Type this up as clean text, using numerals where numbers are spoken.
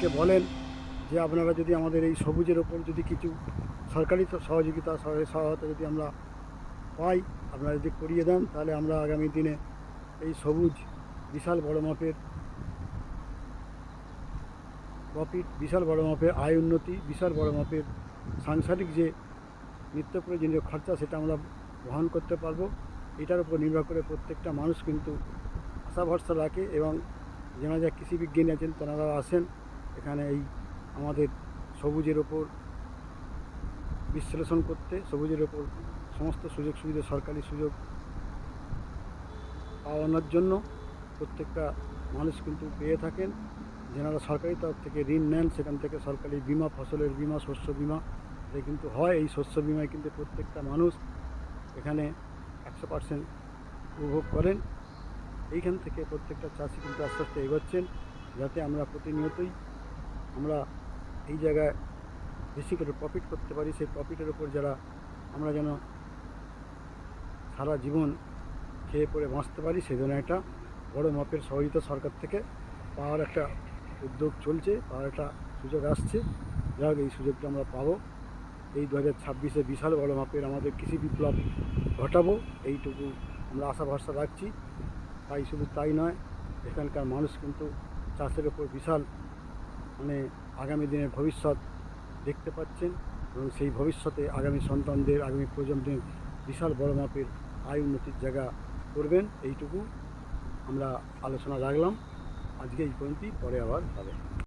সরকারকে বলেন যে আপনারা যদি আমাদের এই সবুজের ওপর যদি কিছু সরকারি সহযোগিতা সহায়তা যদি আমরা পাই, আপনারা যদি করিয়ে দেন, তাহলে আমরা আগামী দিনে এই সবুজ বিশাল বড় মাপের প্রফিট, বিশাল বড় মাপের আয় উন্নতি, বিশাল বড় মাপের সাংসারিক যে নিত্য প্রয়োজনীয় খরচা সেটা আমরা বহন করতে পারবো। এটার উপর নির্ভর করে প্রত্যেকটা মানুষ কিন্তু আশা ভরসা রাখে, এবং যারা যা কৃষি বিজ্ঞানী আছেন তেনারা আসেন এখানে এই আমাদের সবুজের ওপর বিশ্লেষণ করতে, সবুজের ওপর সমস্ত সুযোগ সুবিধা, সরকারি সুযোগ পাওয়ানোর জন্য প্রত্যেকটা মানুষ কিন্তু পেয়ে থাকেন। যেনারা সরকারি তরফ থেকে ঋণ নেন, সেখান থেকে সরকারি বিমা, ফসলের বিমা, শস্য বিমা এটা কিন্তু হয়। এই শস্য বিমায় কিন্তু প্রত্যেকটা মানুষ এখানে 100% উপভোগ করেন। এইখান থেকে প্রত্যেকটা চাষি কিন্তু আস্তে আস্তে এগোচ্ছেন, যাতে আমরা প্রতিনিয়তই আমরা এই জায়গায় বেশি করে প্রফিট করতে পারি। সেই প্রফিটের ওপর যারা আমরা যেন সারা জীবন খেয়ে পরে বাঁচতে পারি, সেই জন্য একটা বড় মাপের সহযোগিতা সরকার থেকে পাওয়ার একটা উদ্যোগ চলছে, পাওয়ার একটা সুযোগ আসছে। যাই হোক, এই সুযোগটা আমরা পাবো। এই 2026-এ বিশাল বড় মাপের আমাদের কৃষি বিপ্লব ঘটাবো, এইটুকু আমরা আশা ভরসা রাখছি। তাই শুধু তাই নয়, এখানকার মানুষ কিন্তু চাষের ওপর বিশাল আগামী দিনের ভবিষ্যৎ দেখতে পাচ্ছেন, এবং সেই ভবিষ্যতে আগামী সন্তানদের, আগামী প্রজন্মের বিশাল বড় মাপের আয় উন্নতির জায়গা করবেন। এইটুকু আমরা আলোচনা রাখলাম। আজকে এই পর্যন্তই, পরে আবার হবে।